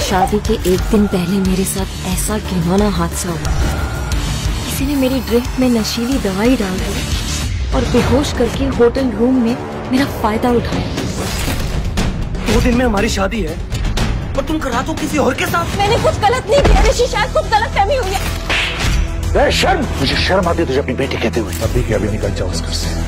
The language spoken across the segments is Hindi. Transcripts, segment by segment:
शादी के एक दिन पहले मेरे साथ ऐसा घिनौना हादसा हुआ। किसी ने मेरी ड्रिंक में नशीली दवाई डाल दी और बेहोश करके होटल रूम में मेरा फायदा उठाया। 2 दिन में हमारी शादी है और तुम करा दो किसी और के साथ। मैंने कुछ गलत नहीं किया ऋषि, शायद कुछ गलत फहमी हुई है। शर्म, मुझे शर्म आती है तुझे अपनी बेटी कहते हुए। अभी के अभी निकल जाओ उस घर से।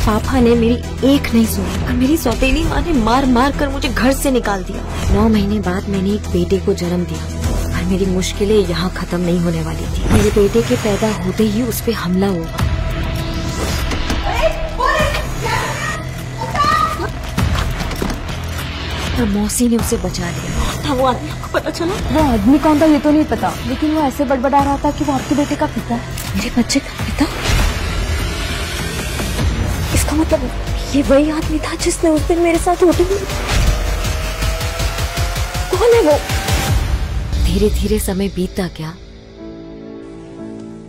पापा ने मेरी एक नहीं सुनी और मेरी सौतेली माँ ने मार मार कर मुझे घर से निकाल दिया। 9 महीने बाद मैंने एक बेटे को जन्म दिया और मेरी मुश्किलें यहाँ खत्म नहीं होने वाली थी। मेरे बेटे के पैदा होते ही उस पे हमला हुआ। और मौसी ने उसे बचा लिया। था वो आदमी, आपको पता चला? वो आदमी कौन था ये तो नहीं पता, लेकिन वो ऐसे बड़बड़ा रहा था कि वो आपके बेटे का पिता है। मेरे बच्चे का पिता? इसका मतलब ये वही आदमी था जिसने उस दिन मेरे साथ होटल में। कौन है वो? धीरे धीरे समय बीतता गया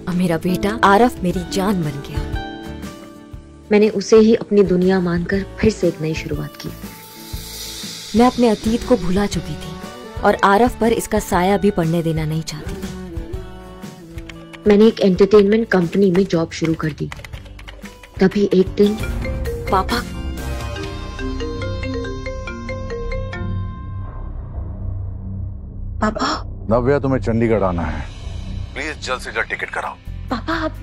और मेरा बेटा आरफ मेरी जान बन गया। मैंने उसे ही अपनी दुनिया मानकर फिर से एक नई शुरुआत की। मैं अपने अतीत को भुला चुकी थी और आरफ पर इसका साया भी पड़ने देना नहीं चाहती थी। मैंने एक एंटरटेनमेंट कंपनी में जॉब शुरू कर दी। तभी एक दिन पापा नव्या, तुम्हें चंडीगढ़ आना है, प्लीज जल्द से जल्द टिकट कराओ। पापा, आप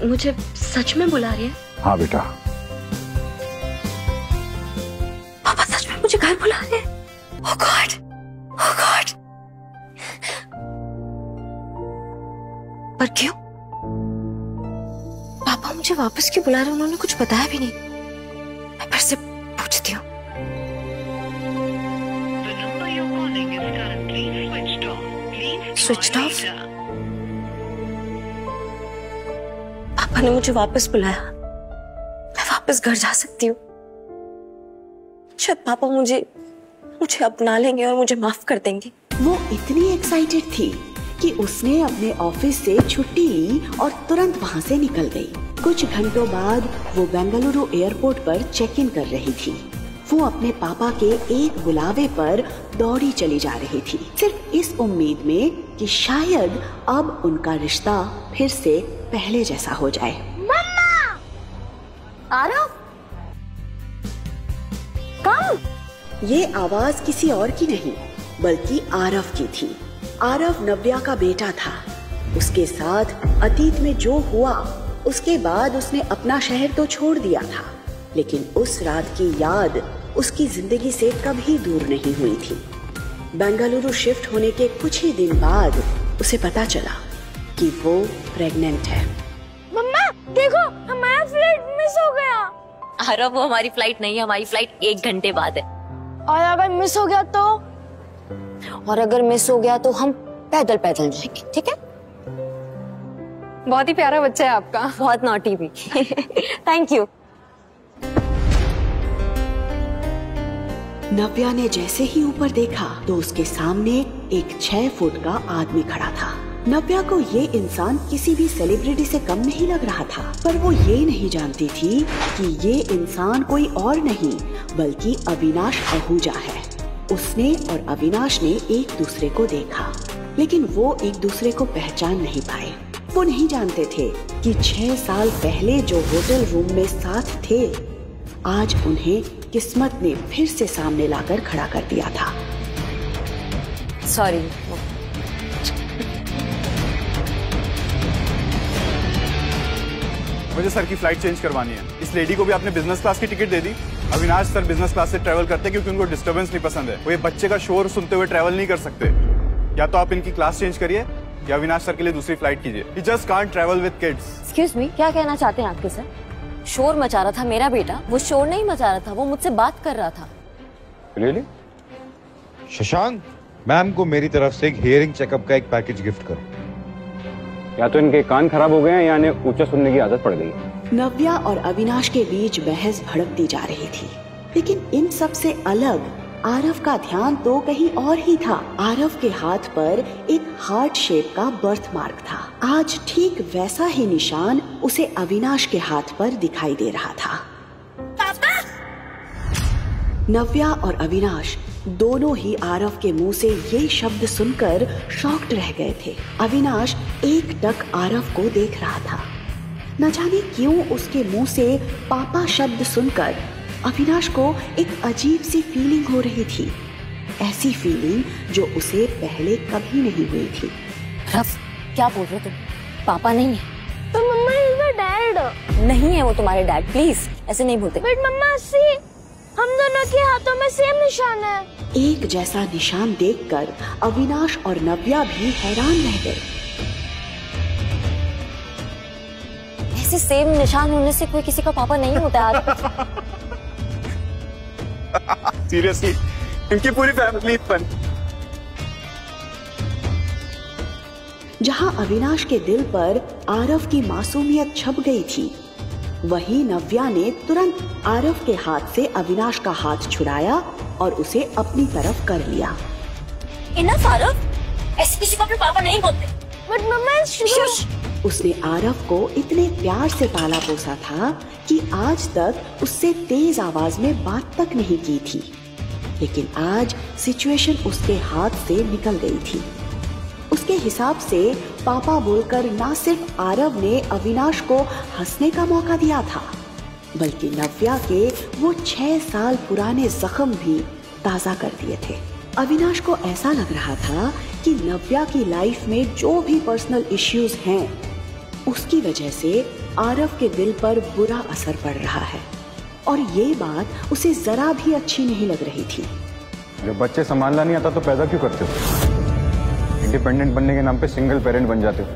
मुझे सच में बुला रहे हैं? हाँ बेटा। पापा सच में मुझे घर बुला रहे हैं? Oh God! Oh God! पर क्यों? पापा मुझे वापस क्यों बुला रहे हैं? उन्होंने कुछ बताया भी नहीं। मैं फिर से पूछती हूँ। Switched off? पापा ने मुझे वापस बुलाया। मैं वापस घर जा सकती हूँ। शायद पापा मुझे अपना लेंगे और मुझे माफ कर देंगे। वो इतनी एक्साइटेड थी कि उसने अपने ऑफिस से छुट्टी ली और तुरंत वहाँ से निकल गई। कुछ घंटों बाद वो बेंगलुरु एयरपोर्ट पर चेक इन कर रही थी। वो अपने पापा के एक बुलावे पर दौड़ी चली जा रही थी, सिर्फ इस उम्मीद में कि शायद अब उनका रिश्ता फिर से पहले जैसा हो जाए। मम्मा! आरफ! कम! ये आवाज किसी और की नहीं बल्कि आरफ की थी। आरफ नव्या का बेटा था। उसके साथ अतीत में जो हुआ उसके बाद उसने अपना शहर तो छोड़ दिया था, लेकिन उस रात की याद उसकी जिंदगी से कभी दूर नहीं हुई थी। बेंगलुरु शिफ्ट होने के कुछ ही दिन बाद उसे पता चला कि वो प्रेग्नेंट है। मम्मा देखो, हमारा फ्लाइट मिस हो गया। आरफ, वो हमारी फ्लाइट नहीं है, हमारी फ्लाइट 1 घंटे बाद है। और अगर मिस हो गया तो? और अगर मिस हो गया तो हम पैदल पैदल जाएंगे, ठीक है? बहुत ही प्यारा बच्चा है आपका। बहुत नॉटी भी। Thank you. नव्या ने जैसे ही ऊपर देखा तो उसके सामने एक 6 फुट का आदमी खड़ा था। नव्या को ये इंसान किसी भी सेलिब्रिटी से कम नहीं लग रहा था, पर वो ये नहीं जानती थी कि ये इंसान कोई और नहीं बल्कि अविनाश आहूजा है। उसने और अविनाश ने एक दूसरे को देखा, लेकिन वो एक दूसरे को पहचान नहीं पाए। वो नहीं जानते थे कि 6 साल पहले जो होटल रूम में साथ थे, आज उन्हें किस्मत ने फिर से सामने लाकर खड़ा कर दिया था। सॉरी। मुझे सर की फ्लाइट चेंज करवानी है। इस लेडी को भी आपने बिजनेस क्लास की टिकट दे दी। अविनाश सर बिजनेस क्लास से ट्रैवल करते हैं क्योंकि उनको डिस्टर्बेंस नहीं पसंद है। वो ये बच्चे का शोर सुनते हुए ट्रैवल नहीं कर सकते। या तो आप इनकी क्लास चेंज करिए या अविनाश सर के लिए दूसरी फ्लाइट कीजिए। You just can't travel with kids. Excuse me, क्या कहना चाहते हैं आपके सर? शोर मचा रहा था मेरा बेटा, वो शोर नहीं मचा रहा था, वो मुझसे बात कर रहा था। Really? शशांक, मैम को मेरी तरफ से एक हियरिंग चेकअप का एक पैकेज गिफ्ट करो। या तो इनके कान खराब हो गए हैं या इन्हें ऊंचा सुनने की आदत पड़ गई। नव्या और अविनाश के बीच बहस भड़कती जा रही थी, लेकिन इन सब से अलग आरव का ध्यान तो कहीं और ही था। आरव के हाथ पर एक हार्ट शेप का बर्थ मार्क था। आज ठीक वैसा ही निशान उसे अविनाश के हाथ पर दिखाई दे रहा था। पापा! नव्या और अविनाश दोनों ही आरव के मुंह से ये शब्द सुनकर शॉक्ड रह गए थे। अविनाश एकटक आरव को देख रहा था। न जाने क्यों उसके मुंह से पापा शब्द सुनकर अविनाश को एक अजीब सी फीलिंग हो रही थी, ऐसी फीलिंग जो उसे पहले कभी नहीं हुई थी। रफ, क्या बोल रहे हो तुम? पापा नहीं है। तो मम्मा इज माय डैड। नहीं है वो तुम्हारे डैड, प्लीज ऐसे नहीं बोलते। बट मम्मा सी, हम दोनों के हाथों में सेम निशान है। एक जैसा निशान देखकर अविनाश और नव्या भी हैरान रह गए। ऐसे सेम निशान होने से कोई किसी का पापा नहीं होता है। सीरियसली, इनकी पूरी फैमिली फन। जहां अविनाश के दिल पर आरव की मासूमियत छप गई थी, वहीं नव्या ने तुरंत आरव के हाथ से अविनाश का हाथ छुड़ाया और उसे अपनी तरफ कर लिया। इनफ आरव, ऐसे किसी को अपने पापा नहीं बोलते। बट मम्मा उसने आरव को इतने प्यार से पाला पोसा था कि आज तक उससे तेज आवाज में बात तक नहीं की थी, लेकिन आज सिचुएशन उसके हाथ से निकल गई थी। उसके हिसाब से पापा बोलकर ना सिर्फ आरव ने अविनाश को हंसने का मौका दिया था, बल्कि नव्या के वो 6 साल पुराने जख्म भी ताजा कर दिए थे। अविनाश को ऐसा लग रहा था कि नव्या की लाइफ में जो भी पर्सनल इश्यूज हैं, उसकी वजह से आरव के दिल पर बुरा असर पड़ रहा है, और ये बात उसे जरा भी अच्छी नहीं लग रही थी। जब बच्चे संभालना नहीं आता तो पैदा क्यों करते हो? इंडिपेंडेंट बनने के नाम पे सिंगल पेरेंट बन जाते हो।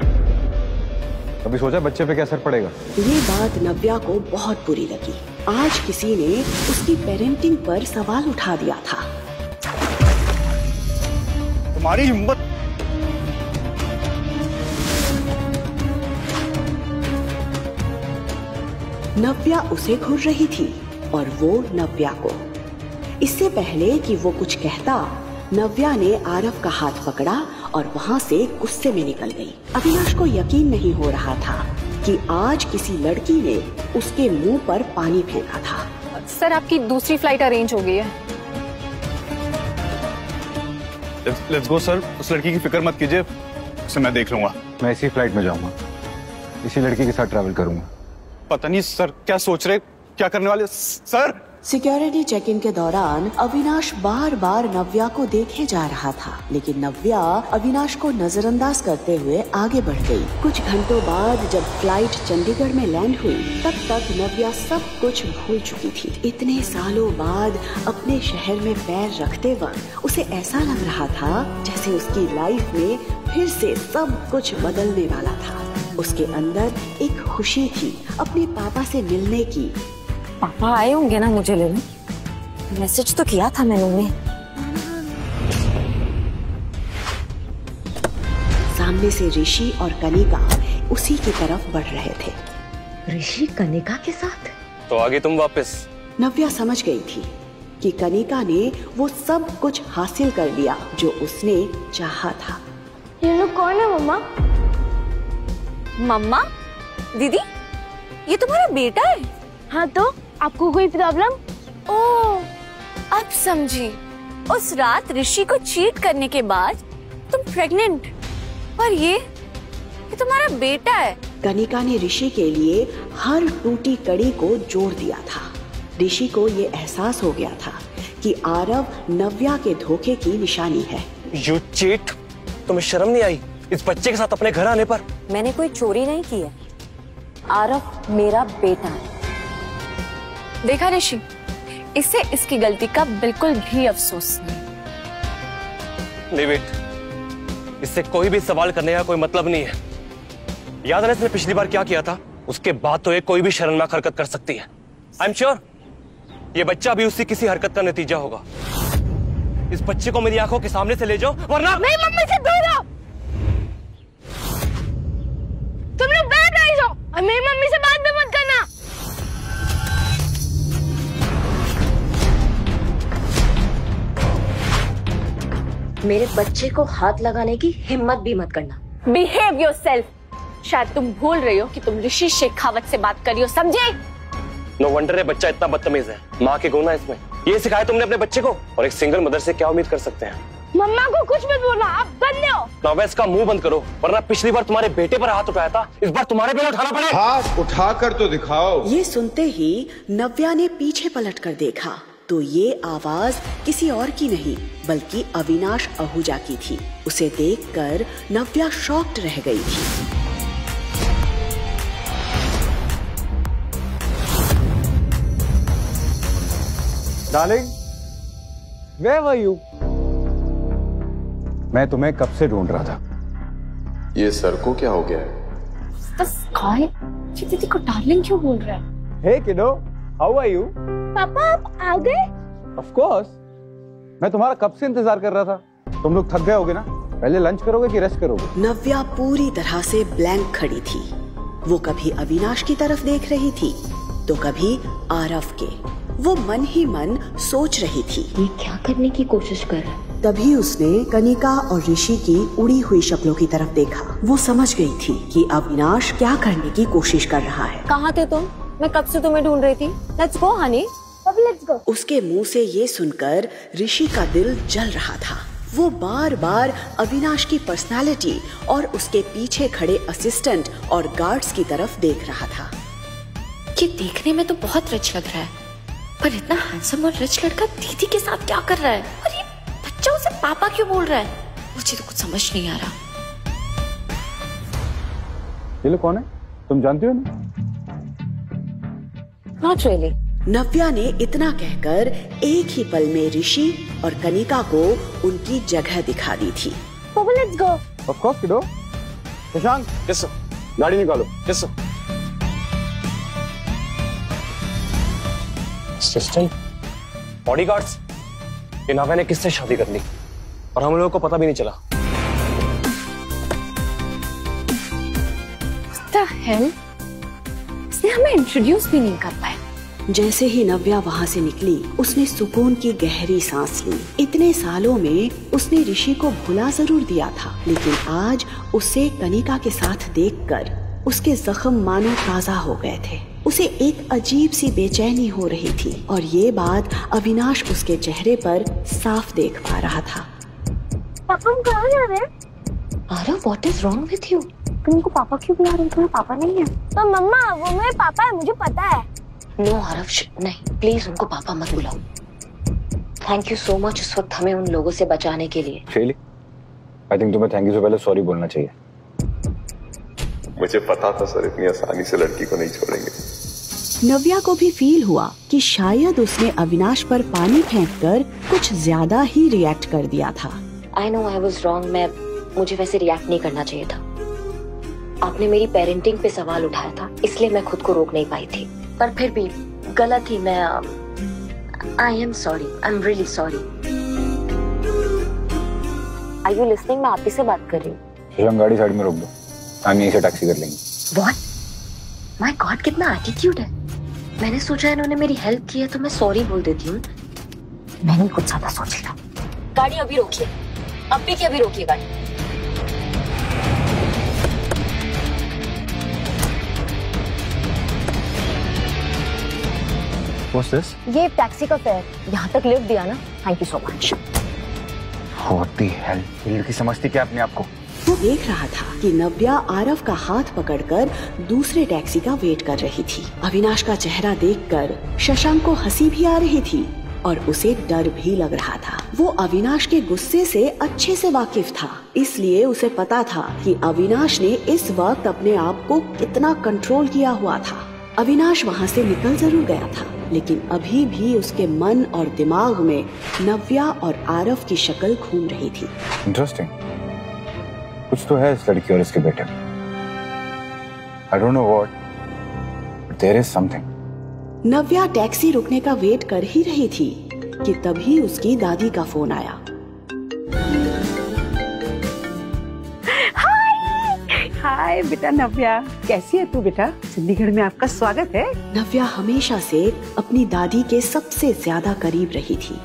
कभी सोचा बच्चे पे क्या असर पड़ेगा? ये बात नव्या को बहुत बुरी लगी। आज किसी ने उसकी पेरेंटिंग पर सवाल उठा दिया था। तुम्हारी हिम्मत! नव्या उसे घूर रही थी और वो नव्या को। इससे पहले कि वो कुछ कहता, नव्या ने आरव का हाथ पकड़ा और वहाँ से गुस्से में निकल गई। अविनाश को यकीन नहीं हो रहा था कि आज किसी लड़की ने उसके मुंह पर पानी फेंका था। सर, आपकी दूसरी फ्लाइट अरेंज हो गई है। Let's go sir. उस लड़की की फिक्र मत कीजिए, उसे मैं देख लूंगा। मैं इसी फ्लाइट में जाऊंगा, इसी लड़की के साथ ट्रैवल करूंगा। पता नहीं सर क्या सोच रहे, क्या करने वाले सर। सिक्योरिटी चेक इन के दौरान अविनाश बार बार नव्या को देखे जा रहा था, लेकिन नव्या अविनाश को नजरअंदाज करते हुए आगे बढ़ गई। कुछ घंटों बाद जब फ्लाइट चंडीगढ़ में लैंड हुई, तब तक नव्या सब कुछ भूल चुकी थी। इतने सालों बाद अपने शहर में पैर रखते वक्त उसे ऐसा लग रहा था जैसे उसकी लाइफ में फिर से सब कुछ बदलने वाला था। उसके अंदर एक खुशी थी अपने पापा से मिलने की। पापा आए होंगे ना मुझे लेने, मैसेज तो किया था मैंने उन्हें। सामने से ऋषि और कनिका उसी की तरफ बढ़ रहे थे। ऋषि कनिका के साथ? तो आगे तुम वापस। नव्या समझ गई थी कि कनिका ने वो सब कुछ हासिल कर लिया जो उसने चाहा था। ये लोग कौन है मम्मा? मम्मा? दीदी, ये तुम्हारा बेटा है? हाँ, तो आपको कोई प्रॉब्लम? ओह, अब समझी। उस रात ऋषि को चीट करने के बाद तुम प्रेग्नेंट, और ये तुम्हारा बेटा है। कनिका ने ऋषि के लिए हर टूटी कड़ी को जोड़ दिया था। ऋषि को ये एहसास हो गया था कि आरव नव्या के धोखे की निशानी है। You cheat! तुम्हें शर्म नहीं आई इस बच्चे के साथ अपने घर आने पर? मैंने कोई चोरी नहीं की है, आरव मेरा बेटा है। देखा ऋषि, इसे इसकी गलती का बिल्कुल भी अफसोस नहीं। नहीं वेट, इससे कोई भी सवाल करने का कोई मतलब नहीं है। याद है इसने पिछली बार क्या किया था? उसके बाद तो ये कोई भी शर्मनाक हरकत कर सकती है। आई एम श्योर ये बच्चा भी उसी किसी हरकत का नतीजा होगा। इस बच्चे को मेरी आंखों के सामने से ले जाओ, वरना नहीं, मम्मी से दूर रहो। तुम लोग बैठ रही हो और मेरी मम्मी से बात भी मत करना। मेरे बच्चे को हाथ लगाने की हिम्मत भी मत करना। Behave yourself. शायद तुम भूल रही हो कि तुम ऋषि शेखावत से बात कर रही हो, समझे? नो वंडर है बच्चा इतना बदतमीज है। माँ के गुण है इसमें, ये सिखाया तुमने अपने बच्चे को? और एक सिंगल मदर से क्या उम्मीद कर सकते हैं? मम्मा को कुछ मत बोलना, आप गंदे हो। नव्या, इसका मुंह बंद करो, वरना पिछली बार तुम्हारे बेटे पर हाथ उठाया था, इस बार तुम्हारे पे उठाना पड़ेगा। हाथ उठाकर तो दिखाओ। ये सुनते ही नव्या ने पीछे पलटकर देखा तो ये आवाज किसी और की नहीं बल्कि अविनाश आहूजा की थी। उसे देखकर नव्या शॉक्ड रह गई थी। Darling, where were you? मैं तुम्हें कब से ढूंढ रहा था। ये सर को क्या हो गया है? दीदी को डार्लिंग क्यों बोल रहा है? Hey kiddo, how are you? पापा आप आ गए? Of course. मैं तुम्हारा कब से इंतजार कर रहा था। तुम लोग थक गए होगे ना? पहले लंच करोगे कि रेस्ट करोगे? नव्या पूरी तरह से ब्लैंक खड़ी थी। वो कभी अविनाश की तरफ देख रही थी तो कभी आरव के। वो मन ही मन सोच रही थी ये क्या करने की कोशिश कर रहा है। तभी उसने कनिका और ऋषि की उड़ी हुई शक्लों की तरफ देखा। वो समझ गई थी कि अविनाश क्या करने की कोशिश कर रहा है। कहाँ थे तुम? मैं कब से तुम्हें ढूंढ रही थी। Let's go Honey. अब लेट्स गो। उसके मुंह से ये सुनकर ऋषि का दिल जल रहा था। वो बार बार अविनाश की पर्सनालिटी और उसके पीछे खड़े असिस्टेंट और गार्ड्स की तरफ देख रहा था। ये देखने में तो बहुत रिच लग रहा है, पर इतना हैंडसम और रिच लड़का दीदी के साथ क्या कर रहा है? और ये बच्चा उसे पापा क्यों बोल रहा है? मुझे तो कुछ समझ नहीं आ रहा। ये लोग कौन है? तुम जानती हो ना? Not really. नव्या ने इतना कहकर एक ही पल में ऋषि और कनिका को उनकी जगह दिखा दी थी। पापा let's go. Of course kiddo. Shashank, yes sir. गाड़ी निकालो। Yes sir. असिस्टेंट, बॉडीगार्ड्स, ये नव्या ने किससे शादी कर ली और हम लोगों को पता भी नहीं चला। What the hell? इसने हमें इंट्रोड्यूस भी नहीं कर पाया। जैसे ही नव्या वहाँ से निकली उसने सुकून की गहरी सांस ली। इतने सालों में उसने ऋषि को भुला जरूर दिया था, लेकिन आज उसे कनिका के साथ देखकर उसके जख्म मानो ताजा हो गए थे। उसे एक अजीब सी बेचैनी हो रही थी और ये बात अविनाश उसके चेहरे पर साफ देख पा रहा था। पापा हम कहाँ जा रहे हैं? Aarav, what is wrong with you? तुम उनको पापा क्यों बुला रही हो? तुम्हें पापा नहीं है? तो मम्मा वो मेरे पापा है, मुझे पता है। नो आरव, नहीं, प्लीज उनको पापा मत बुलाओ। थैंक यू सो मच इस वक्त हमें उन लोगों से बचाने के लिए। शैली, आई थिंक तुम्हें थैंक यू से पहले सॉरी बोलना चाहिए। मुझे पता था सर इतनी आसानी से लड़की को नहीं छोड़ेंगे। नव्या को भी फील हुआ कि शायद उसने अविनाश पर पानी फेंककर कुछ ज्यादा ही रिएक्ट कर दिया था। I know I was wrong. मुझे वैसे रिएक्ट नहीं करना चाहिए था। आपने मेरी पेरेंटिंग पे सवाल उठाया था, इसलिए मैं खुद को रोक नहीं पाई थी। पर फिर भी गलत ही मैं I am sorry, I am really sorry. Are you listening? मैं आप ही से बात कर रही हूँ। शशांक, गाड़ी साइड में रोक दो, हम यहीं से टैक्सी कर लेंगे। व्हाट? माय गॉड, कितना एटीट्यूड है। मैंने सोचा इन्होंने मेरी हेल्प की है तो मैं सॉरी बोल देती हूँ। मैंने कुछ ज्यादा सोच लिया। गाड़ी अभी रोकिए, अभी की अभी रोकिए गाड़ी। What's this? ये टैक्सी का फेयर। यहाँ तक लिफ्ट दिया ना, thank you so much. What the hell? ये लड़की समझती क्या अपने आप को? वो देख रहा था कि नव्या आरव का हाथ पकड़कर दूसरे टैक्सी का वेट कर रही थी। अविनाश का चेहरा देखकर शशांक को हंसी भी आ रही थी और उसे डर भी लग रहा था। वो अविनाश के गुस्से से अच्छे से वाकिफ था, इसलिए उसे पता था कि अविनाश ने इस वक्त अपने आप को कितना कंट्रोल किया हुआ था। अविनाश वहाँ से निकल जरूर गया था, लेकिन अभी भी उसके मन और दिमाग में नव्या और आरव की शक्ल घूम रही थी। इंटरेस्टिंग, कुछ तो है इस लड़की और इसके बेटे में। I don't know what, but there is something. Navya taxi रुकने का वेट कर ही रही थी कि तभी उसकी दादी का फोन आया। हाय बेटा नव्या, कैसी है तू बेटा? चंडीगढ़ में आपका स्वागत है। नव्या हमेशा से अपनी दादी के सबसे ज्यादा करीब रही थी।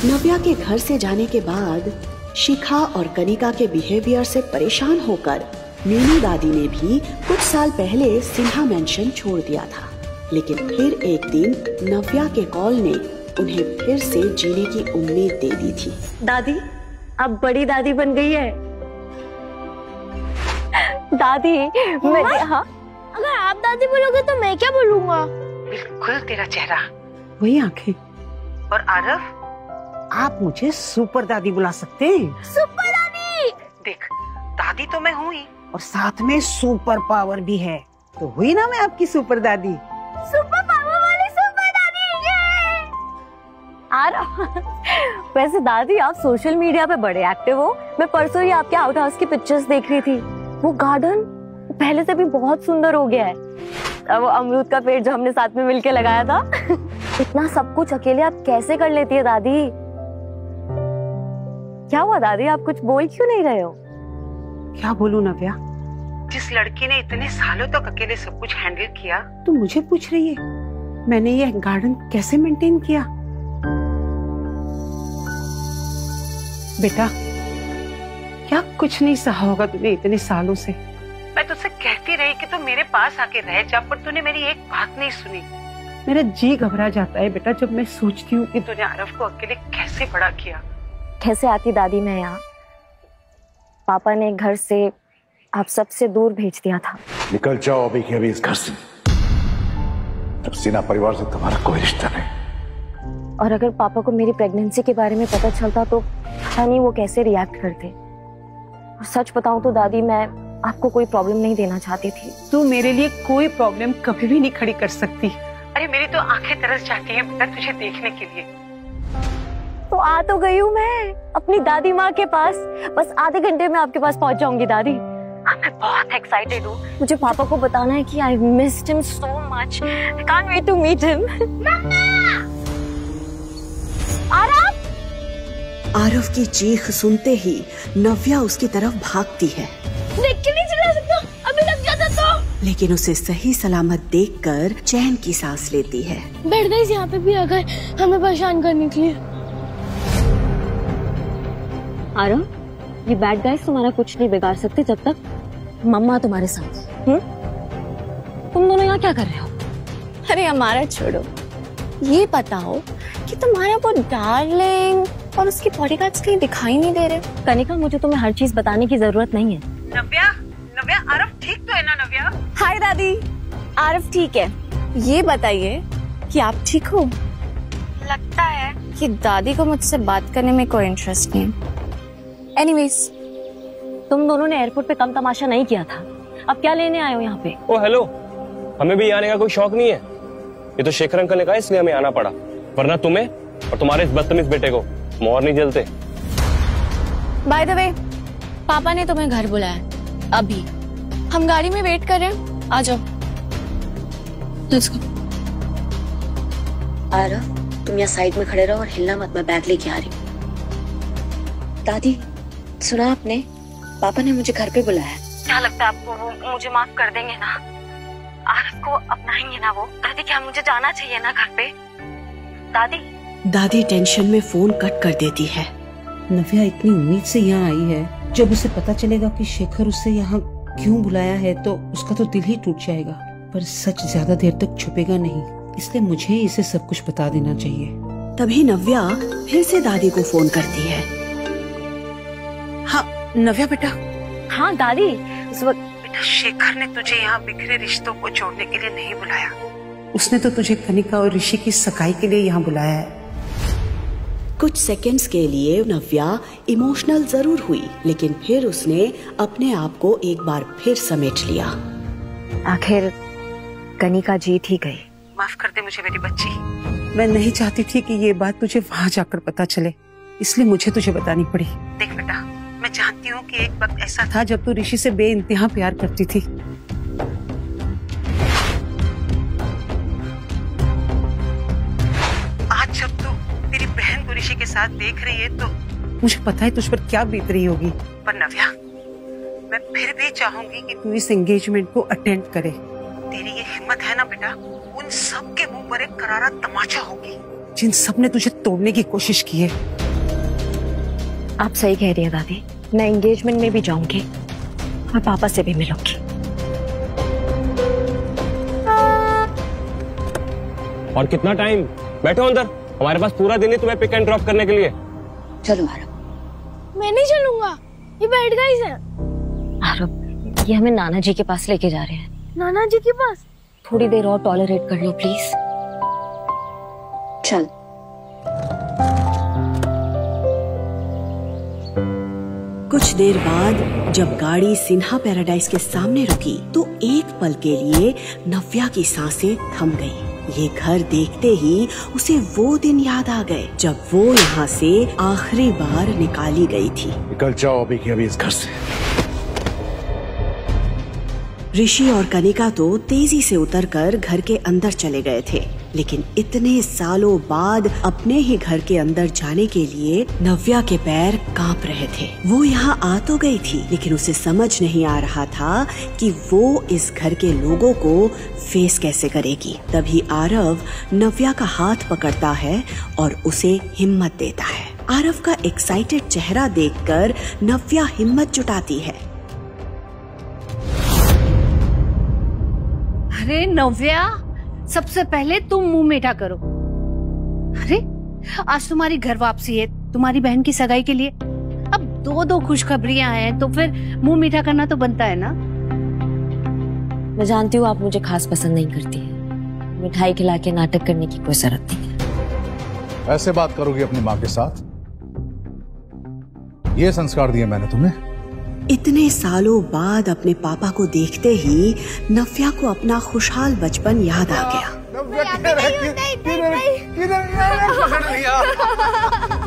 नव्या के घर से जाने के बाद शिखा और कनिका के बिहेवियर से परेशान होकर मीनू दादी ने भी कुछ साल पहले सिन्हा मेंशन छोड़ दिया था। लेकिन फिर एक दिन नव्या के कॉल ने उन्हें फिर से जीने की उम्मीद दे दी थी। दादी अब बड़ी दादी बन गई है। दादी हाँ? अगर आप दादी बोलोगे तो मैं क्या बोलूँगा? बिल्कुल तेरा चेहरा, वही आंखें। और आरव, आप मुझे सुपर दादी बुला सकते हैं। सुपर दादी! देख, दादी तो मैं हूँ ही और साथ में सुपर पावर भी है, तो हुई ना मैं आपकी सुपर दादी। सुपर पावर वाली सुपर दादी। ये आरव वैसे दादी आप सोशल मीडिया पे बड़े एक्टिव हो। मैं परसों ही आपके आउट हाउस की पिक्चर्स देख रही थी। वो गार्डन पहले से भी बहुत सुंदर हो गया है। वो अमरूद का पेड़ जो हमने साथ में मिलके लगाया था इतना सब कुछ अकेले आप कैसे कर लेती है दादी? क्या हुआ दादी, आप कुछ बोल क्यों नहीं रहे हो? क्या बोलूं नव्या, जिस लड़की ने इतने सालों तक अकेले सब कुछ हैंडल किया, तो मुझे पूछ रही है मैंने ये गार्डन कैसे मेंटेन किया। बेटा, क्या कुछ नहीं सहा होगा तूने इतने सालों से। मैं तुझसे कहती रही कि तू मेरे पास आके रह जा, पर तूने मेरी एक बात नहीं सुनी। मेरा जी घबरा जाता है बेटा जब मैं सोचती हूँ कि तूने आरव को अकेले कैसे बड़ा किया। कैसे आती दादी मैं यहाँ? पापा ने घर से आप सबसे दूर भेज दिया था। निकल जाओ अभी के अभी इस घर से। सिन्हा परिवार से तुम्हारा कोई रिश्ता नहीं। और अगर पापा को मेरी प्रेगनेंसी के बारे में पता चलता तो पता नहीं वो कैसे रिएक्ट करते। और सच बताऊं तो दादी मैं आपको कोई प्रॉब्लम नहीं देना चाहती थी। तू मेरे लिए कोई प्रॉब्लम कभी भी नहीं खड़ी कर सकती। अरे मेरी तो आंखें तरस जाती हैं बेटा तुझे देखने के लिए। तो आ तो गई हूँ मैं अपनी दादी माँ के पास। बस आधे घंटे में आपके पास पहुँच जाऊंगी दादी। मैं बहुत एक्साइटेड हूँ। मुझे पापा को बताना है कि I missed him so much. I can't wait to meet him. Aarav की चीख सुनते ही नव्या उसकी तरफ भागती है। देख के नहीं चला सकता, अभी लग जाता तो। लेकिन उसे सही सलामत देखकर चैन की सांस लेती है। बैठ गई यहाँ पे भी आ गए हमें परेशान करने के लिए। आरव, ये बैड गाइस तुम्हारा कुछ नहीं बिगाड़ सकते जब तक मम्मा तुम्हारे साथ। तुम दोनों यहाँ क्या कर रहे हो? अरे हमारा छोड़ो, ये बताओ कि तुम्हारा वो डार्लिंग और उसके बॉडीगार्ड्स कहीं दिखाई नहीं दे रहे। कनिका, मुझे तुम्हें हर चीज बताने की जरूरत नहीं है। नव्या, नव्या, आरव ठीक तो है ना नव्या? हाय दादी, आरव ठीक है। ये बताइए कि आप ठीक हो? लगता है कि दादी को मुझसे बात करने में कोई इंटरेस्ट नहीं। एनीवेज, तुम दोनों ने एयरपोर्ट पे कम तमाशा नहीं किया था। अब क्या लेने आए हो यहाँ पे? ओ हेलो, हमें भी आने का कोई शौक नहीं है। ये तो शेखर अंकल ने कहा इसलिए हमें आना पड़ा, वरना तुम्हें और तुम्हारे इस बदतमीज बेटे को मोहर नहीं जलते। बाय द वे, पापा ने तुम्हें घर बुलाया अभी। हम गाड़ी में वेट कर रहे हैं, आ जाओ। Let's go. आरव, तुम यहाँ साइड में खड़े रहो और हिलना मत, मैं बैग लेके आ रही हूँ। दादी, सुना आपने? पापा ने मुझे घर पे बुलाया। क्या लगता है आपको वो मुझे माफ कर देंगे ना? आरव को अपनाएंगे ना वो? दादी, क्या मुझे जाना चाहिए ना घर पे? दादी। दादी टेंशन में फोन कट कर देती है। नव्या इतनी उम्मीद से यहाँ आई है, जब उसे पता चलेगा कि शेखर उसे यहाँ क्यों बुलाया है तो उसका तो दिल ही टूट जाएगा। पर सच ज्यादा देर तक छुपेगा नहीं, इसलिए मुझे इसे सब कुछ बता देना चाहिए। तभी नव्या फिर से दादी को फोन करती है। हाँ नव्या बेटा। हाँ दादी, उस वक्त बेटा शेखर ने तुझे यहाँ बिखरे रिश्तों को जोड़ने के लिए नहीं बुलाया। उसने तो तुझे कनिका और ऋषि की सगाई के लिए यहाँ बुलाया है। कुछ सेकंड्स के लिए नव्या इमोशनल जरूर हुई, लेकिन फिर उसने अपने आप को एक बार फिर समेट लिया। आखिर कनिका जीत ही गई। माफ कर दे मुझे मेरी बच्ची, मैं नहीं चाहती थी कि ये बात तुझे वहाँ जाकर पता चले, इसलिए मुझे तुझे बतानी पड़ी। देख बेटा, मैं जानती हूँ कि एक वक्त ऐसा था जब तू ऋषि से बेइंतहा प्यार करती थी। आज जब तू तेरी बहन को ऋषि के साथ देख रही है तो मुझे पता है तुझ पर क्या बीत रही होगी। पर नव्या, मैं फिर भी चाहूंगी कि तू इस एंगेजमेंट को अटेंड करे। तेरी ये हिम्मत है ना बेटा, उन सब के मुंह पर एक करारा तमाचा होगी जिन सब ने तुझे तोड़ने की कोशिश की है। आप सही कह रही हैं दादी, मैं एंगेजमेंट में भी जाऊंगी और पापा से भी मिलूंगी। और कितना टाइम? बैठो अंदर। हमारे पास पूरा दिन है तुम्हें पिक एंड ड्रॉप करने के लिए। चलो आरव। मैं नहीं चलूंगा, ये बैठ गई है। आरव, ये हमें नाना जी के पास लेके जा रहे हैं। नाना जी के पास? थोड़ी देर और टॉलरेट कर लो प्लीज। चल। कुछ देर बाद जब गाड़ी सिन्हा पैराडाइज के सामने रुकी तो एक पल के लिए नव्या की सांसें थम गईं। ये घर देखते ही उसे वो दिन याद आ गए जब वो यहाँ से आखिरी बार निकाली गई थी। निकल जाओ अभी की अभी इस घर से। ऋषि और कनिका तो तेजी से उतरकर घर के अंदर चले गए थे, लेकिन इतने सालों बाद अपने ही घर के अंदर जाने के लिए नव्या के पैर कांप रहे थे। वो यहाँ आ तो गई थी, लेकिन उसे समझ नहीं आ रहा था कि वो इस घर के लोगों को फेस कैसे करेगी। तभी आरव नव्या का हाथ पकड़ता है और उसे हिम्मत देता है। आरव का एक्साइटेड चेहरा देखकर नव्या हिम्मत जुटाती है। अरे नव्या, सबसे पहले तुम मुंह मीठा करो। अरे आज तुम्हारी घर वापसी है, तुम्हारी बहन की सगाई के लिए। अब दो खुशखबरियां हैं तो फिर मुंह मीठा करना तो बनता है ना। मैं जानती हूँ आप मुझे खास पसंद नहीं करती है। मिठाई खिला के नाटक करने की कोई जरूरत नहीं है। ऐसे बात करोगी अपनी माँ के साथ? ये संस्कार दिए मैंने तुम्हें। इतने सालों बाद अपने पापा को देखते ही नव्या को अपना खुशहाल बचपन याद आ गया।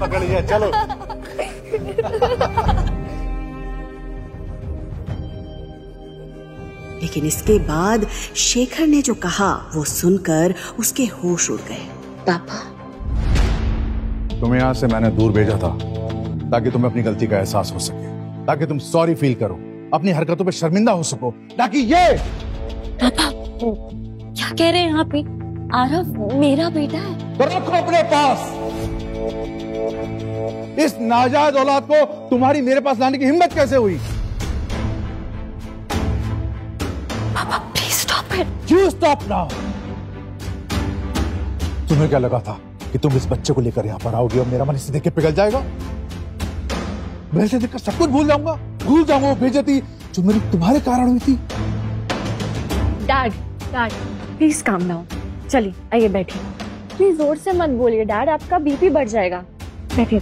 पकड़ लिया, चलो। लेकिन इसके बाद शेखर ने जो कहा वो सुनकर उसके होश उड़ गए। पापा, तुम्हें यहाँ से मैंने दूर भेजा था ताकि तुम्हें अपनी गलती का एहसास हो सके, ताकि तुम सॉरी फील करो, अपनी हरकतों पे शर्मिंदा हो सको, ताकि ये। पापा क्या कह रहे हैं आप? आरव मेरा बेटा है। तो रखो अपने पास। इस नाजायज औलाद को तुम्हारी मेरे पास लाने की हिम्मत कैसे हुई? पापा please stop it. You stop now. तुम्हें क्या लगा था कि तुम इस बच्चे को लेकर यहाँ पर आओगे और मेरा मन इसे देख के पिघल जाएगा? मैं इसे देखकर सब कुछ भूल जाऊंगा वो बेइज्जती जो मेरी तुम्हारे कारण हुई थी। Dad please calm down. चलिए आइए बैठिए। प्लीज जोर से मत बोलिए डैड, आपका बीपी बढ़ जाएगा। बैठिए।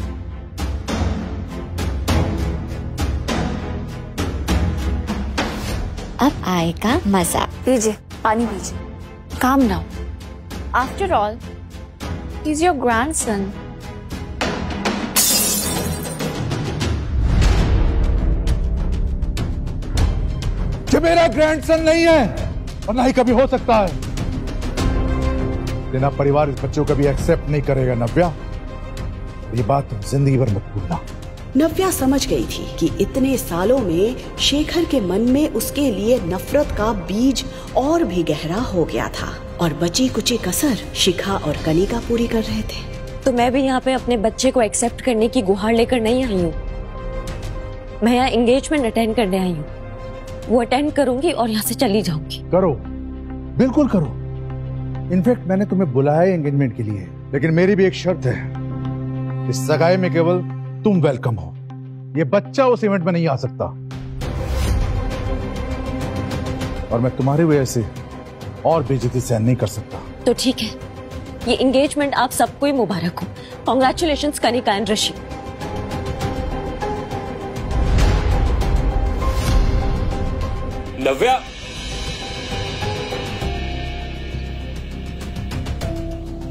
अब आएगा मजा। लीजिए पानी पीजिए। Calm down. After all he is your grandson. ये मेरा ग्रैंडसन नहीं है और ना ही कभी हो सकता है। लेकिन परिवार इस बच्चों को कभी एक्सेप्ट नहीं करेगा नव्या। ये बात तुम जिंदगी भर मत भूलना। नव्या समझ गई थी कि इतने सालों में शेखर के मन में उसके लिए नफरत का बीज और भी गहरा हो गया था और बची कुची कसर शिखा और कनिका पूरी कर रहे थे। तो मैं भी यहाँ पे अपने बच्चे को एक्सेप्ट करने की गुहार लेकर नहीं आई हूँ। मैं यहाँ एंगेजमेंट अटेंड करने आई हूँ। वो अटेंड करूंगी और यहाँ से चली जाऊंगी। करो, बिल्कुल करो। इनफैक्ट मैंने तुम्हें बुलाया है एंगेजमेंट के लिए, लेकिन मेरी भी एक शर्त है। इस सगाई में केवल तुम वेलकम हो। ये बच्चा उस इवेंट में नहीं आ सकता और मैं तुम्हारी वजह से और बेइज्जती सहन नहीं कर सकता। तो ठीक है, ये एंगेजमेंट आप सबको ही मुबारक हो। Congratulations Kanika and Rishi. Navya,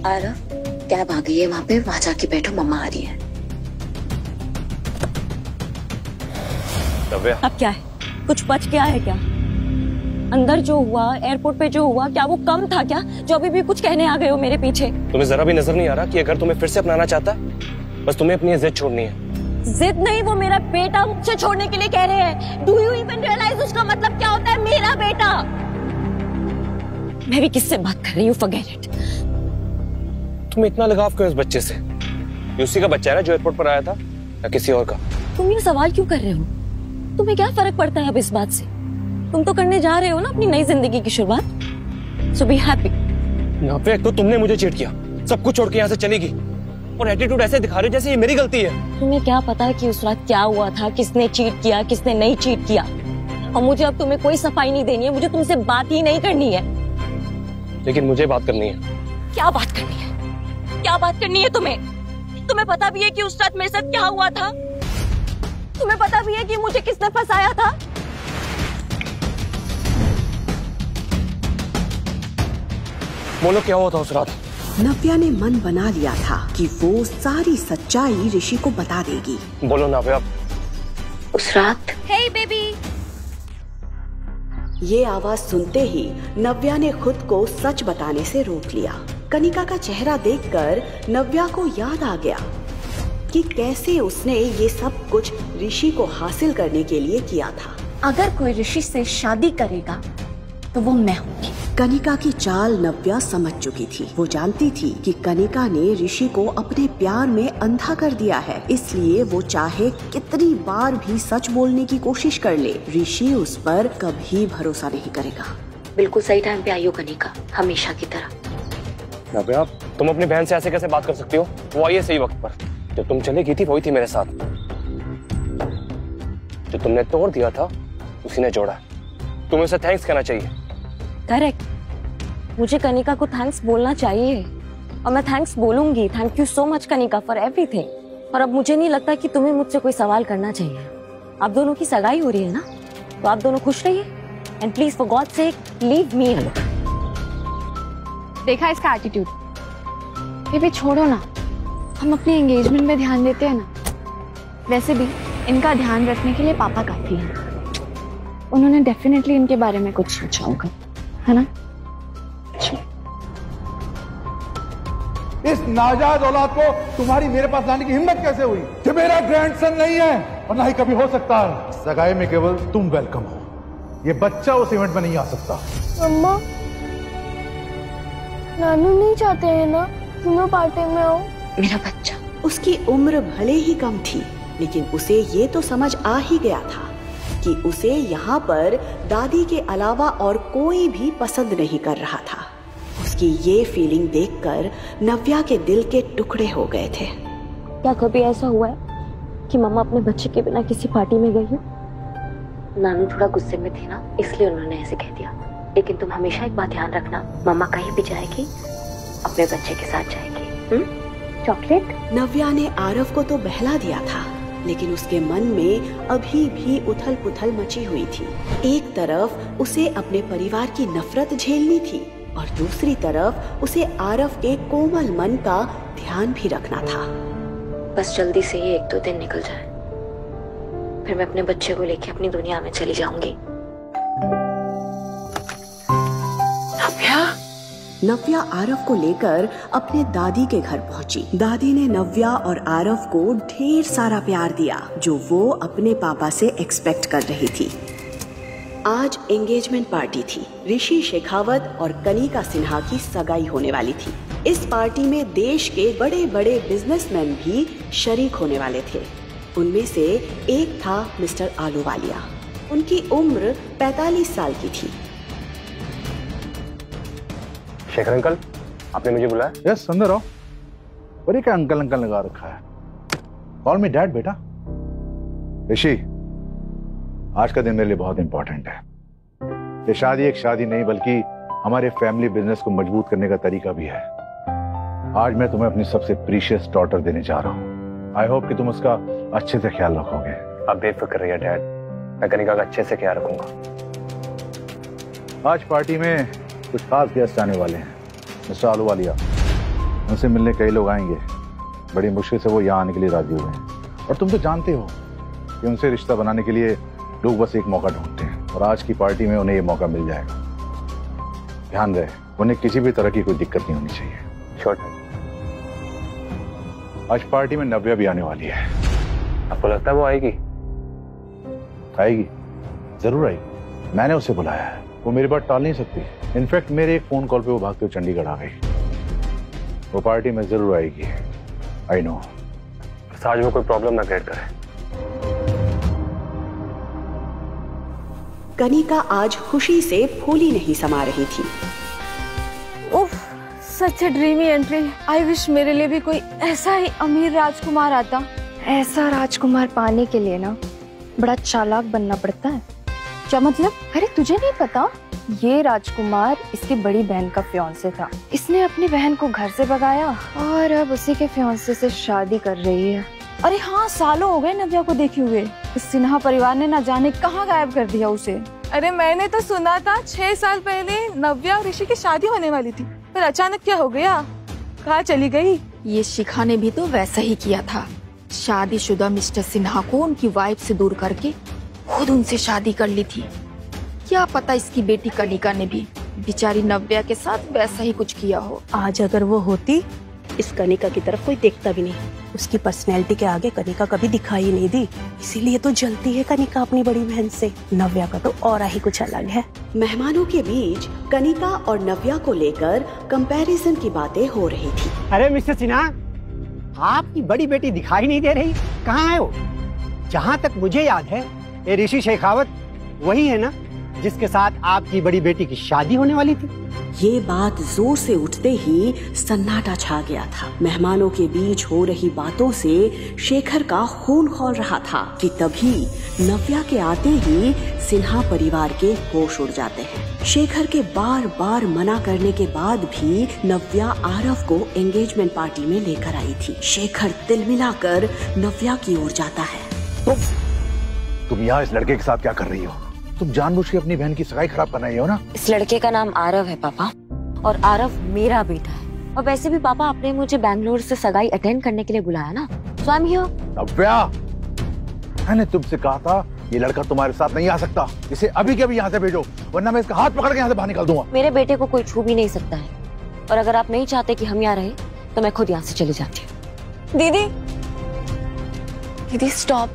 Aarav cab आ गई है, वहां जाके बैठो, मम्मा आ रही है। नव्या, अब क्या है? कुछ बच गया है क्या? अंदर जो हुआ, एयरपोर्ट पे जो हुआ, क्या वो कम था क्या, जो अभी भी कुछ कहने आ गए हो मेरे पीछे? तुम्हें जरा भी नजर नहीं आ रहा कि अगर तुम्हें फिर से अपनाना चाहता है, बस तुम्हें अपनी जिद छोड़नी है। जिद नहीं, वो मेरा बेटा मुझसे छोड़ने के लिए कह रहे हैं। डू यू इवन रियलाइज उसका मतलब क्या होता है? मेरा बेटा। मैं भी किससे बात कर रही हूँ, फॉरगेट इट। तुम इतना लगाव क्यों इस बच्चे से? उसी का बच्चा है ना जो एयरपोर्ट पर आया था, या किसी और का? तुम ये सवाल क्यों कर रहे हो? तुम्हें क्या फर्क पड़ता है अब इस बात से? तुम तो करने जा रहे हो ना अपनी नई जिंदगी की शुरुआत। सो बी हैप्पी। यहाँ पे एक तो तुमने मुझे चीट किया, सब कुछ छोड़ के यहाँ से चली गई, और एटीट्यूड ऐसे दिखा रहे हो जैसे ये मेरी गलती है। तुम्हें क्या पता है कि उस रात क्या हुआ था, किसने चीट किया, किसने नहीं चीट किया। और मुझे अब तुम्हें कोई सफाई नहीं देनी है, मुझे तुमसे बात ही नहीं करनी है। लेकिन मुझे बात करनी है। क्या बात करनी है? क्या बात करनी है तुम्हें? तुम्हें पता भी है कि उस रात मेरे साथ क्या हुआ था? तुम्हें पता भी है कि मुझे किसने फंसाया था? बोलो क्या हुआ था उस रात? नव्या ने मन बना लिया था कि वो सारी सच्चाई ऋषि को बता देगी। बोलो नव्या। उस रात हे बेबी। ये आवाज सुनते ही नव्या ने खुद को सच बताने से रोक लिया। कनिका का चेहरा देखकर नव्या को याद आ गया कि कैसे उसने ये सब कुछ ऋषि को हासिल करने के लिए किया था। अगर कोई ऋषि से शादी करेगा तो वो मैं हूँगी। कनिका की चाल नव्या समझ चुकी थी। वो जानती थी कि कनिका ने ऋषि को अपने प्यार में अंधा कर दिया है, इसलिए वो चाहे कितनी बार भी सच बोलने की कोशिश कर ले, ऋषि उस पर कभी भरोसा नहीं करेगा। बिल्कुल सही टाइम पे आई हो कनिका, हमेशा की तरह। नव्या, तुम अपनी बहन से ऐसे कैसे बात कर सकती हो? वो आई है सही वक्त पर। जब तुम चली गई थी वही थी मेरे साथ। जो तुमने तोड़ दिया था उसी ने जोड़ा। तुम्हें उसे थैंक्स कहना चाहिए। करेक्ट, मुझे कनिका को थैंक्स बोलना चाहिए और मैं थैंक्स बोलूंगी। Thank you so much Kanika for everything. और अब मुझे नहीं लगता कि तुम्हें मुझसे कोई सवाल करना चाहिए। आप दोनों की सगाई हो रही है ना, तो आप दोनों खुश रहिए and please for God sake leave me alone. देखा इसका एटीट्यूड। ये भी छोड़ो ना, हम अपने एंगेजमेंट में ध्यान देते हैं ना। वैसे भी इनका ध्यान रखने के लिए पापा काफी हैं। उन्होंने डेफिनेटली इनके बारे में कुछ सोचा होगा, है ना? इस नाजायज औलाद को तुम्हारी मेरे पास लाने की हिम्मत कैसे हुई? ये मेरा ग्रैंडसन नहीं है और ना ही कभी हो सकता है। सगाई में केवल तुम वेलकम हो, ये बच्चा उस इवेंट में नहीं आ सकता। मम्मा, नानू नहीं चाहते हैं ना दोनों पार्टी में हो? मेरा बच्चा। उसकी उम्र भले ही कम थी, लेकिन उसे ये तो समझ आ ही गया था कि उसे यहाँ पर दादी के अलावा और कोई भी पसंद नहीं कर रहा था। उसकी ये फीलिंग देखकर नव्या के दिल के टुकड़े हो गए थे। क्या कभी ऐसा हुआ है कि मम्मा अपने बच्चे के बिना किसी पार्टी में गई हो? नानू थोड़ा गुस्से में थी ना, इसलिए उन्होंने ऐसे कह दिया। लेकिन तुम हमेशा एक बात ध्यान रखना, मम्मा कहीं भी जाएगी अपने बच्चे के साथ जाएगी। चॉकलेट? नव्या ने आरव को तो बहला दिया था, लेकिन उसके मन में अभी भी उथल पुथल मची हुई थी। एक तरफ उसे अपने परिवार की नफरत झेलनी थी और दूसरी तरफ उसे आरव के कोमल मन का ध्यान भी रखना था। बस जल्दी से ये 1-2 दिन निकल जाए, फिर मैं अपने बच्चे को लेके अपनी दुनिया में चली जाऊंगी। नव्या आरव को लेकर अपने दादी के घर पहुंची। दादी ने नव्या और आरव को ढेर सारा प्यार दिया, जो वो अपने पापा से एक्सपेक्ट कर रही थी। आज एंगेजमेंट पार्टी थी। ऋषि शेखावत और कनिका सिन्हा की सगाई होने वाली थी। इस पार्टी में देश के बड़े बड़े बिजनेसमैन भी शरीक होने वाले थे। उनमें से एक था मिस्टर आलूवालिया। उनकी उम्र 45 साल की थी। शेखर अंकल, आपने मुझे बुलाया? यस, अंदर आओ। और ये क्या अंकल अंकल लगा रखा है? कॉल मी डैड बेटा। ऋषि, आज का दिन मेरे लिए बहुत इंपॉर्टेंट है। ये शादी एक शादी नहीं, बल्कि हमारे फैमिली बिजनेस को मजबूत करने का तरीका भी है। आज मैं तुम्हें अपनी सबसे प्रीशियस डॉटर देने जा रहा हूँ। आई होप कि तुम उसका अच्छे से ख्याल रखोगे। आप बेफिक्र रहिए डैड, मैं कनिका का अच्छे से ख्याल रखूंगा। आज पार्टी में कुछ खास गेस्ट आने वाले हैं। मिस्टर आलूवालिया, उनसे मिलने कई लोग आएंगे। बड़ी मुश्किल से वो यहाँ आने के लिए राजी हुए हैं। और तुम तो जानते हो कि उनसे रिश्ता बनाने के लिए लोग बस एक मौका ढूंढते हैं, और आज की पार्टी में उन्हें ये मौका मिल जाएगा। ध्यान रहे, उन्हें किसी भी तरह की कोई दिक्कत नहीं होनी चाहिए। श्योर। आज पार्टी में नव्या भी आने वाली है। आपको लगता है वो आएगी? आएगी, जरूर आएगी। मैंने उसे बुलाया है, वो मेरी बात टाल नहीं सकती। इनफैक्ट मेरे एक फोन कॉल पे वो भागते हुए चंडीगढ़ आ गई। वो पार्टी में जरूर आएगी। I know. आज वो कोई प्रॉब्लम ना क्रिएट करे। कनिका आज खुशी से फूली नहीं समा रही थी। उफ, सच ए ड्रीमी एंट्री। आई विश मेरे लिए भी कोई ऐसा ही अमीर राजकुमार आता। ऐसा राजकुमार पाने के लिए ना बड़ा चालाक बनना पड़ता है। क्या मतलब? अरे तुझे नहीं पता, ये राजकुमार इसकी बड़ी बहन का फियांसे था। इसने अपनी बहन को घर से भगाया और अब उसी के फियांसे से शादी कर रही है। अरे हाँ, सालों हो गए नव्या को देखे हुए। इस सिन्हा परिवार ने ना जाने कहाँ गायब कर दिया उसे। अरे मैंने तो सुना था 6 साल पहले नव्या और ऋषि की शादी होने वाली थी, पर अचानक क्या हो गया? कहाँ चली गई? ये शिखा ने भी तो वैसा ही किया था। शादीशुदा मिस्टर सिन्हा को उनकी वाइफ से दूर करके खुद उनसे शादी कर ली थी। क्या पता इसकी बेटी कनिका ने भी बेचारी नव्या के साथ वैसा ही कुछ किया हो। आज अगर वो होती, इस कनिका की तरफ कोई देखता भी नहीं। उसकी पर्सनैलिटी के आगे कनिका कभी दिखाई नहीं दी, इसीलिए तो जलती है कनिका अपनी बड़ी बहन से। नव्या का तो और ही कुछ अलग है। मेहमानों के बीच कनिका और नव्या को लेकर कंपैरिजन की बातें हो रही थी। अरे मिस्टर सिन्हा, आपकी बड़ी बेटी दिखाई नहीं दे रही, कहाँ है वो? जहाँ तक मुझे याद है, ये ऋषि शेखावत वही है ना जिसके साथ आपकी बड़ी बेटी की शादी होने वाली थी? ये बात जोर से उठते ही सन्नाटा छा गया था। मेहमानों के बीच हो रही बातों से शेखर का खून खौल रहा था कि तभी नव्या के आते ही सिन्हा परिवार के होश उड़ जाते हैं। शेखर के बार बार मना करने के बाद भी नव्या आरव को एंगेजमेंट पार्टी में लेकर आई थी। शेखर तिलमिलाकर नव्या की ओर जाता है। तुम यहाँ इस लड़के के साथ क्या कर रही हो? तुम जानबूझ के अपनी बहन की सगाई खराब करना ही हो ना? इस लड़के का नाम आरव है पापा, और आरव मेरा बेटा है। और वैसे भी पापा, आपने मुझे बैंगलोर से सगाई अटेंड करने के लिए बुलाया ना, सो आई एम हियर। नव्या, मैंने तुमसे कहा था ये लड़का तुम्हारे साथ नहीं आ सकता। इसे अभी के अभी यहाँ से भेजो, वरना मैं इसका हाथ पकड़ के यहाँ से बाहर निकाल दूंगा। मेरे बेटे को कोई छू भी नहीं सकता है, और अगर आप नहीं चाहते कि हम यहाँ रहे तो मैं खुद यहाँ से चली जाती हूँ। दीदी, दीदी स्टॉप।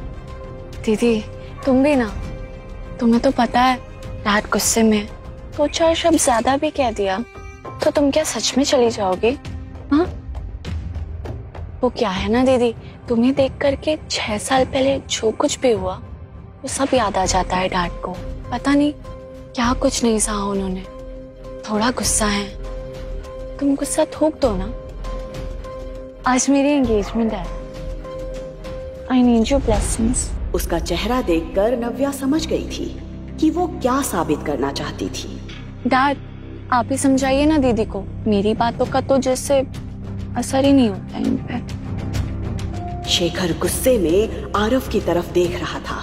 दीदी तुम भी ना, तुम्हें तो पता है रात गुस्से में 2-4 शब्द ज्यादा भी कह दिया तो तुम क्या सच में चली जाओगी? हाँ, वो क्या है ना दीदी, तुम्हें देख करके 6 साल पहले जो कुछ भी हुआ वो सब याद आ जाता है डैड को। पता नहीं क्या कुछ नहीं सहा उन्होंने, थोड़ा गुस्सा है। तुम गुस्सा थूक दो ना। आज मेरी एंगेजमेंट है। I need your blessings. उसका चेहरा देखकर नव्या समझ गई थी कि वो क्या साबित करना चाहती थी। डैड, आप ही समझाइए ना दीदी को। मेरी बातों का तो जैसे असर ही नहीं होता इन पे। शेखर गुस्से में आरव की तरफ देख रहा था।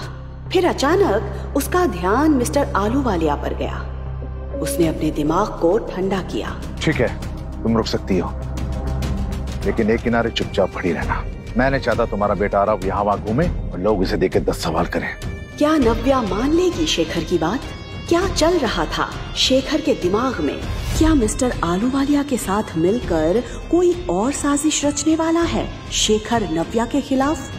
फिर अचानक उसका ध्यान मिस्टर आलूवालिया पर गया। उसने अपने दिमाग को ठंडा किया। ठीक है, तुम रुक सकती हो, लेकिन एक किनारे चुपचाप खड़ी रहना। मैं नहीं चाहता तुम्हारा बेटा आरव यहाँ वहाँ घूमे और लोग इसे देख के 10 सवाल करें। क्या नव्या मान लेगी शेखर की बात? क्या चल रहा था शेखर के दिमाग में? क्या मिस्टर आलूवालिया के साथ मिलकर कोई और साजिश रचने वाला है शेखर नव्या के खिलाफ?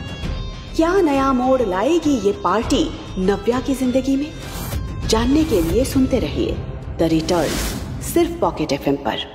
क्या नया मोड़ लाएगी ये पार्टी नव्या की जिंदगी में? जानने के लिए सुनते रहिए द रिटर्न, सिर्फ पॉकेट FM पर।